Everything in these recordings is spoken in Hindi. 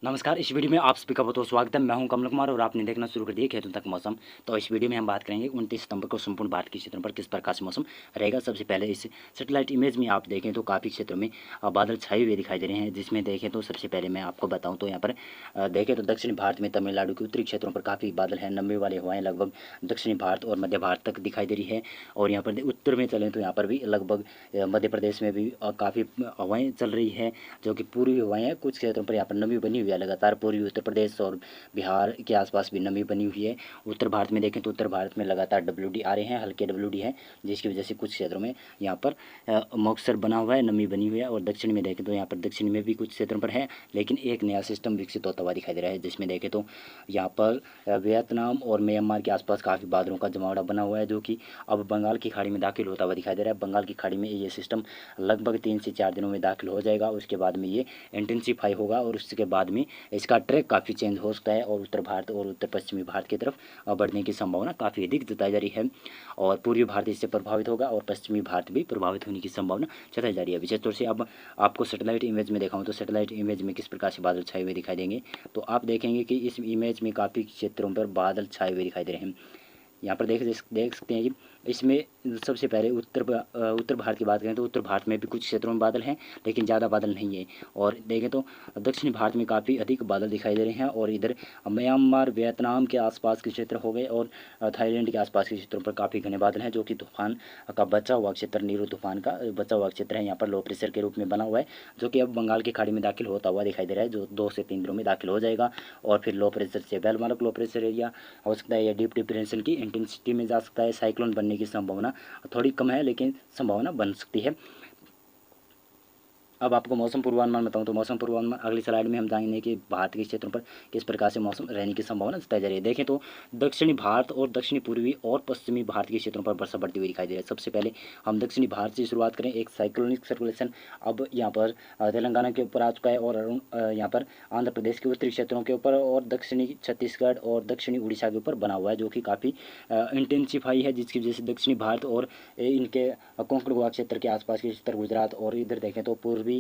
नमस्कार। इस वीडियो में आप सभी का बहुत स्वागत है। मैं हूं कमल कुमार और आपने देखना शुरू कर दिया खेतों तक मौसम। तो इस वीडियो में हम बात करेंगे 29 सितंबर को संपूर्ण भारत के क्षेत्रों पर किस प्रकार से मौसम रहेगा। सबसे पहले इस सैटेलाइट इमेज में आप देखें तो काफ़ी क्षेत्रों में बादल छाए हुए दिखाई दे रहे हैं। जिसमें देखें तो सबसे पहले मैं आपको बताऊँ तो यहाँ पर देखें तो दक्षिणी भारत में तमिलनाडु के उत्तरी क्षेत्रों पर काफ़ी बादल हैं। नमी वाली हवाएँ लगभग दक्षिणी भारत और मध्य भारत तक दिखाई दे रही है। और यहाँ पर उत्तर में चलें तो यहाँ पर भी लगभग मध्य प्रदेश में भी काफ़ी हवाएँ चल रही है, जो कि पूर्वी हवाएँ हैं। कुछ क्षेत्रों पर यहाँ पर नमी बनी हुई है लगातार। पूर्वी उत्तर प्रदेश और बिहार के आसपास भी नमी बनी हुई है। उत्तर भारत में देखें तो उत्तर भारत में लगातार WD आ रहे हैं, हल्के WD हैं, जिसकी वजह से कुछ क्षेत्रों में यहाँ पर मॉइस्चर बना हुआ है, नमी बनी हुई है। और दक्षिण में देखें तो यहाँ पर दक्षिण में भी कुछ क्षेत्रों पर है, लेकिन एक नया सिस्टम विकसित होता हुआ दिखाई दे रहा है। जिसमें देखें तो यहाँ पर वियतनाम और म्यांमार के आसपास काफ़ी बादलों का जमावड़ा बना हुआ है, जो कि अब बंगाल की खाड़ी में दाखिल होता हुआ दिखाई दे रहा है। बंगाल की खाड़ी में ये सिस्टम लगभग 3 से 4 दिनों में दाखिल हो जाएगा। उसके बाद में ये इंटेंसीफाई होगा और उसके बाद में इसका ट्रैक काफ़ी चेंज हो सकता है और उत्तर भारत और उत्तर पश्चिमी भारत की तरफ बढ़ने की संभावना काफ़ी अधिक जताई जा रही है। और पूर्वी भारत इससे प्रभावित होगा और पश्चिमी भारत भी प्रभावित होने की संभावना जताई जा रही है। विशेष तौर से अब आपको सैटेलाइट इमेज में दिखाऊं तो सैटेलाइट इमेज में किस प्रकार से बादल छाए हुए दिखाई देंगे, तो आप देखेंगे कि इस इमेज में काफ़ी क्षेत्रों पर बादल छाए हुए दिखाई दे रहे हैं। यहाँ पर देख सकते हैं कि इसमें सबसे पहले उत्तर भारत की बात करें तो उत्तर भारत में भी कुछ क्षेत्रों में बादल हैं, लेकिन ज़्यादा बादल नहीं है। और देखें तो दक्षिणी भारत में काफ़ी अधिक बादल दिखाई दे रहे हैं। और इधर म्यांमार वियतनाम के आसपास के क्षेत्र हो गए और थाईलैंड के आसपास के क्षेत्रों पर काफ़ी घने बादल हैं, जो कि तूफान का बचा हुआ क्षेत्र, नीरू तूफान का बचा हुआ क्षेत्र है। यहाँ पर लो प्रेशर के रूप में बना हुआ है, जो कि अब बंगाल की खाड़ी में दाखिल होता हुआ दिखाई दे रहा है, जो 2 से 3 दिनों में दाखिल हो जाएगा। और फिर लो प्रेशर से बेलमालक लो प्रेशर एरिया हो सकता है, या डीप डिप्रेशन की इंटेंसिटी में जा सकता है। साइक्लोन बनने की संभावना थोड़ी कम है, लेकिन संभावना बन सकती है। अब आपको मौसम पूर्वानुमान बताऊं तो मौसम पूर्वानुमान अगली स्लाइड में हम जानेंगे कि भारत के क्षेत्रों पर किस प्रकार से मौसम रहने की संभावना जताई जा रही है। देखें तो दक्षिणी भारत और दक्षिणी पूर्वी और पश्चिमी भारत के क्षेत्रों पर वर्षा बढ़ती हुई दिखाई दे रही है। सबसे पहले हम दक्षिणी भारत से शुरुआत करें। एक साइक्लोनिक सर्कुलेशन अब यहाँ पर तेलंगाना के ऊपर आ चुका है और यहाँ पर आंध्र प्रदेश के उत्तरी क्षेत्रों के ऊपर और दक्षिणी छत्तीसगढ़ और दक्षिणी उड़ीसा के ऊपर बना हुआ है, जो कि काफ़ी इंटेंसीफाई है, जिसकी वजह से दक्षिणी भारत और इनके कोंकण गोवा क्षेत्र के आसपास के क्षेत्र, गुजरात और इधर देखें तो पूर्वी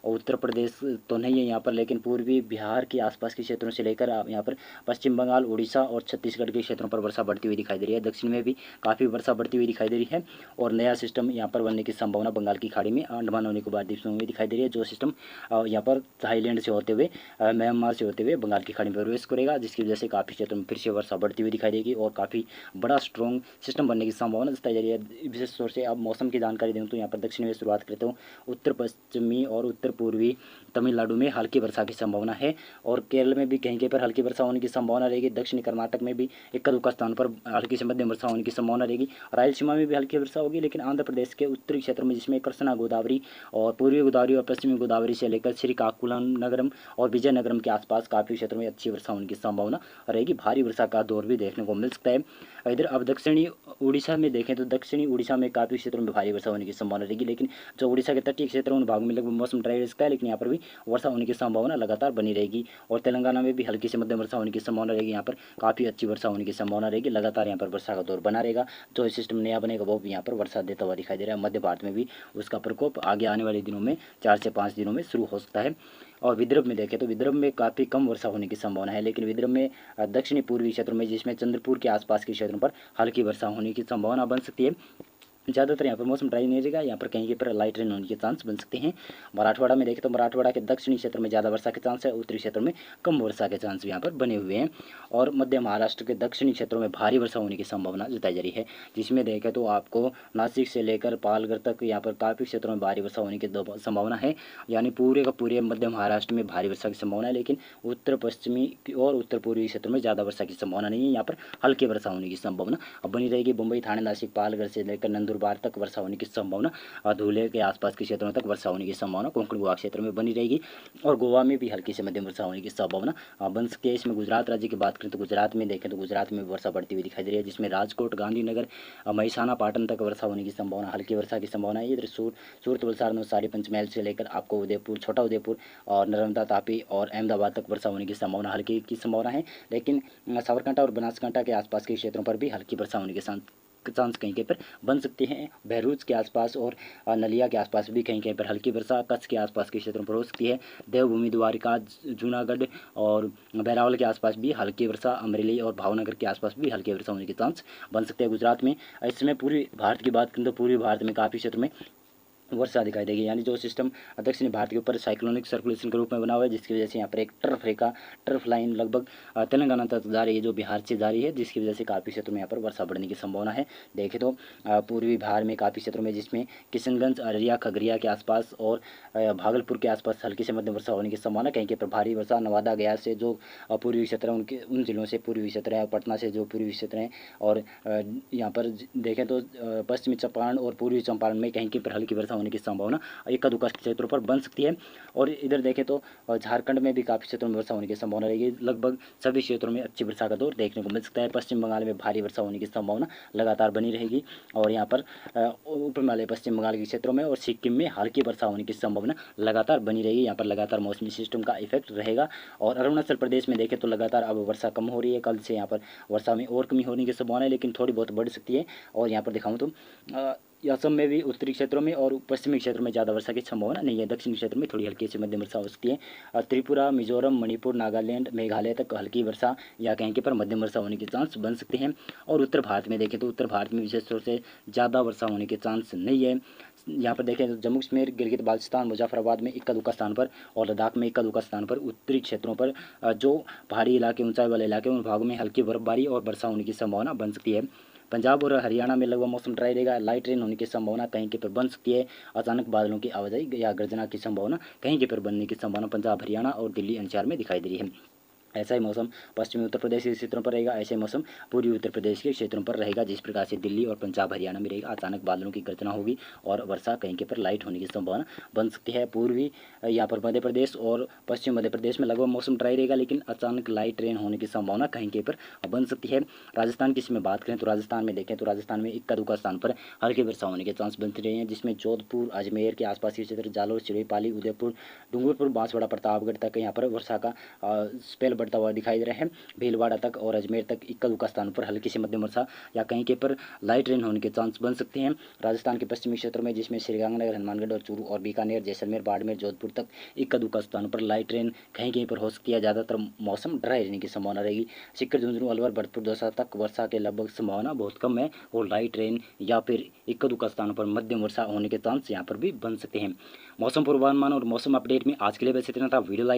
उत्तर प्रदेश तो नहीं है यहाँ पर, लेकिन पूर्वी बिहार के आसपास के क्षेत्रों से लेकर यहाँ पर पश्चिम बंगाल, उड़ीसा और छत्तीसगढ़ के क्षेत्रों पर वर्षा बढ़ती हुई दिखाई दे रही है। दक्षिण में भी काफ़ी वर्षा बढ़ती हुई दिखाई दे रही है और नया सिस्टम यहाँ पर बनने की संभावना बंगाल की खाड़ी में, अंडमान और निकोबार द्वीप समूह में दिखाई दे रही है। जो सिस्टम यहाँ पर थाईलैंड से होते हुए, म्यांमार से होते हुए बंगाल की खाड़ी में प्रवेश करेगा, जिसकी वजह से काफ़ी क्षेत्रों में फिर से वर्षा बढ़ती हुई दिखाई देगी और काफ़ी बड़ा स्ट्रॉन्ग सिस्टम बनने की संभावना जताई जा रही है। विशेष तौर से अब मौसम की जानकारी दूँ तो यहाँ पर दक्षिण में शुरुआत करते हूँ। उत्तर पश्चिमी और उत्तर पूर्वी तमिलनाडु में हल्की वर्षा की संभावना है और केरल में भी कहीं कहीं पर हल्की वर्षा होने की संभावना रहेगी। दक्षिणी कर्नाटक में भी इक्का दुक्का स्थान पर हल्की से मध्यम वर्षा होने की संभावना रहेगी। रायलसीमा में भी हल्की वर्षा होगी, लेकिन आंध्र प्रदेश के उत्तरी क्षेत्र में, जिसमें कृष्णा गोदावरी और पूर्वी गोदावरी और पश्चिमी गोदावरी से लेकर श्रीकाकुलम नगरम और विजयनगरम के आसपास काफ़ी क्षेत्रों में अच्छी वर्षा होने की संभावना रहेगी। भारी वर्षा का दौर भी देखने को मिल सकता है। इधर अब दक्षिणी उड़ीसा में देखें तो दक्षिणी उड़ीसा में काफ़ी क्षेत्रों में भारी वर्षा होने की संभावना रहेगी, लेकिन जो उड़ीसा के तटीय क्षेत्र उन भागों में लगभग मौसम ड्राई रह सकता है, लेकिन यहाँ पर भी वर्षा होने की संभावना लगातार बनी रहेगी। और तेलंगाना में भी हल्की से मध्यम वर्षा होने की संभावना रहेगी। यहाँ पर काफ़ी अच्छी वर्षा होने की संभावना रहेगी। लगातार यहाँ पर वर्षा का दौर बना रहेगा। जो सिस्टम नया बनेगा वो भी यहाँ पर वर्षा देता हुआ दिखाई दे रहा है। मध्य भारत में भी उसका प्रकोप आगे आने वाले दिनों में 4 से 5 दिनों में शुरू हो सकता है। और विदर्भ में देखें तो विदर्भ में काफ़ी कम वर्षा होने की संभावना है, लेकिन विदर्भ में दक्षिणी पूर्वी क्षेत्रों में, जिसमें चंद्रपुर के आसपास के क्षेत्रों पर हल्की वर्षा होने की संभावना बन सकती है। ज़्यादातर यहाँ पर मौसम ड्राई नहीं रहेगा। यहाँ पर कहीं कहीं पर लाइट रेन होने के चांस बन सकते हैं। मराठवाड़ा में देखें तो मराठवाड़ा के दक्षिणी क्षेत्र में ज़्यादा वर्षा के चांस है, उत्तरी क्षेत्रों में कम वर्षा के चांस भी यहाँ पर बने हुए हैं। और मध्य महाराष्ट्र के दक्षिणी क्षेत्रों में भारी वर्षा होने की संभावना जताई जा रही है, जिसमें देखें तो आपको नासिक से लेकर पालघर तक यहाँ पर काफ़ी क्षेत्रों में भारी वर्षा होने की संभावना है। यानी पूरे का पूरे मध्य महाराष्ट्र में भारी वर्षा की संभावना है, लेकिन उत्तर पश्चिमी और उत्तर पूर्वी क्षेत्रों में ज़्यादा वर्षा की संभावना नहीं है। यहाँ पर हल्की वर्षा होने की संभावना बनी रहेगी। मुंबई, थाने, नासिक, पालघर से लेकर नंदुरबार तक वर्षा होने की संभावना, धुले के आसपास के क्षेत्रों तक वर्षा होने की संभावना कोंकण गोवा क्षेत्र में बनी रहेगी। और गोवा में भी हल्की से मध्यम वर्षा होने की संभावना बन सकती है। इसमें गुजरात राज्य की बात करें तो गुजरात में देखें तो गुजरात में वर्षा बढ़ती हुई दिखाई दे रही है, जिसमें राजकोट, गांधीनगर, महिसाना, पाटन तक वर्षा होने की संभावना, हल्की वर्षा की संभावना है। इधर सूरत, वलसाड़, नवसारी, पंचमहल से लेकर आपको उदयपुर, छोटा उदयपुर और नर्मदा, तापी और अहमदाबाद तक वर्षा होने की संभावना, हल्की की संभावना है। लेकिन साबरकांठा और बनासकांठा के आसपास के क्षेत्रों पर भी हल्की वर्षा होने के चांस कहीं कहीं पर बन सकते हैं। बहरूच के आसपास और नलिया के आसपास भी कहीं कहीं पर हल्की वर्षा, कच्छ के आसपास के क्षेत्रों पर हो सकती है। देवभूमि, द्वारिका, जूनागढ़ और बैरावल के आसपास भी हल्की वर्षा, अमरेली और भावनगर के आसपास भी हल्की वर्षा होने के चांस बन सकते हैं। गुजरात में इस समय पूर्वी भारत की बात करें तो पूर्वी भारत में काफ़ी क्षेत्र में वर्षा दिखाई देगी। यानी जो सिस्टम दक्षिणी भारत के ऊपर साइक्लोनिक सर्कुलेशन के रूप में बना हुआ है, जिसकी वजह से यहाँ पर एक टर्फ रेखा, टर्फ लाइन लगभग तेलंगाना तक जा रही है, जो बिहार से जा रही है, जिसकी वजह से काफ़ी क्षेत्रों में यहाँ पर वर्षा बढ़ने की संभावना है। देखें तो पूर्वी बिहार में काफ़ी क्षेत्रों में, जिसमें किशनगंज, अररिया, खगड़िया के आसपास और भागलपुर के आसपास हल्की से मध्यम वर्षा होने की संभावना। कहीं कहीं पर भारी वर्षा नवादा, गया से जो पूर्वी क्षेत्र हैं उनके, उन जिलों से पूर्वी क्षेत्र है, पटना से जो पूर्वी क्षेत्र हैं, और यहाँ पर देखें तो पश्चिमी चंपारण और पूर्वी चंपारण में कहीं कहीं पर हल्की वर्षा होने की संभावना इक्का दुक्का क्षेत्रों पर बन सकती है। और इधर देखें तो झारखंड में भी काफ़ी क्षेत्रों में वर्षा होने की संभावना रहेगी। लगभग सभी क्षेत्रों में अच्छी वर्षा का दौर देखने को मिल सकता है। पश्चिम बंगाल में भारी वर्षा होने की संभावना लगातार बनी रहेगी, और यहाँ पर ऊपर वाले पश्चिम बंगाल के क्षेत्रों में और सिक्किम में हल्की वर्षा होने की संभावना लगातार बनी रहेगी। यहाँ पर लगातार मौसमी सिस्टम का इफेक्ट रहेगा। और अरुणाचल प्रदेश में देखें तो लगातार अब वर्षा कम हो रही है, कल से यहाँ पर वर्षा में और कमी होने की संभावना है, लेकिन थोड़ी बहुत बढ़ सकती है। और यहाँ पर दिखाऊँ तो असम में भी उत्तरी क्षेत्रों में और पश्चिमी क्षेत्रों में ज़्यादा वर्षा की संभावना नहीं है। दक्षिणी क्षेत्र में थोड़ी हल्की से मध्यम वर्षा हो सकती है। त्रिपुरा, मिजोरम, मणिपुर, नागालैंड, मेघालय तक हल्की वर्षा या कहीं के पर मध्यम वर्षा होने के चांस बन सकते हैं। और उत्तर भारत में देखें तो उत्तर भारत में विशेष तौर से ज़्यादा वर्षा होने के चांस नहीं है। यहाँ पर देखें तो जम्मू कश्मीर, गिलगित बाल्टिस्तान, मुजफ्फराबाद में इक्का दुक्का स्थान पर और लद्दाख में इक्का दुक्का स्थान पर, उत्तरी क्षेत्रों पर जो पहाड़ी इलाके, ऊंचाई वाले इलाके, उन भागों में हल्की बर्फबारी और वर्षा होने की संभावना बन सकती है। पंजाब और हरियाणा में लगभग मौसम ड्राई रहेगा। लाइट रेन होने की संभावना कहीं के पर बन सकती है। अचानक बादलों की आवाजाही या गर्जना की संभावना कहीं के पर बनने की संभावना पंजाब, हरियाणा और दिल्ली एनसीआर में दिखाई दे रही है। ऐसा ही मौसम पश्चिमी उत्तर प्रदेश के क्षेत्रों पर रहेगा, ऐसे मौसम पूर्वी उत्तर प्रदेश के क्षेत्रों पर रहेगा। जिस प्रकार से दिल्ली और पंजाब, हरियाणा में रहेगा, अचानक बादलों की गर्जना होगी और वर्षा कहीं के पर लाइट होने की संभावना बन सकती है। पूर्वी यहाँ पर मध्य प्रदेश और पश्चिम मध्य प्रदेश में लगभग मौसम ड्राई रहेगा, लेकिन अचानक लाइट रेन होने की संभावना कहीं के पर बन सकती है। राजस्थान की इसमें बात करें तो राजस्थान में देखें तो राजस्थान में इक्का दुक्का स्थान पर हल्की वर्षा होने के चांस बनते रहे हैं, जिसमें जोधपुर, अजमेर के आसपास के क्षेत्र, जालोर, चिड़ई, पाली, उदयपुर, डूंगरपुर, बांसवाड़ा, प्रतापगढ़ तक यहाँ पर वर्षा का स्पेल बढ़ता हुआ दिखाई दे रहा है। भीलवाड़ा तक और अजमेर तक इक्का दुक्का स्थान पर हल्की से मध्यम वर्षा या कहीं के पर लाइट रेन होने के चांस बन सकते हैं। राजस्थान के पश्चिमी क्षेत्रों में, जिसमें श्रीगंगानगर, हनुमानगढ़ और चूरू और बीकानेर, जैसलमेर, बाड़मेर, जोधपुर तक इक्का दुक्का स्थानों पर लाइट रेन कहीं कहीं पर हो सकती है। ज़्यादातर मौसम ड्राई रहने की संभावना रहेगी। सीकर, झुंझुनू, अलवर, भरतपुर, दौसा तक वर्षा के लगभग संभावना बहुत कम है, और लाइट रेन या फिर इक्का दुक्का स्थानों पर मध्यम वर्षा होने के चांस यहाँ पर भी बन सकते हैं। मौसम पूर्वानुमान और मौसम अपडेट में आज के लिए बस इतना था। Video like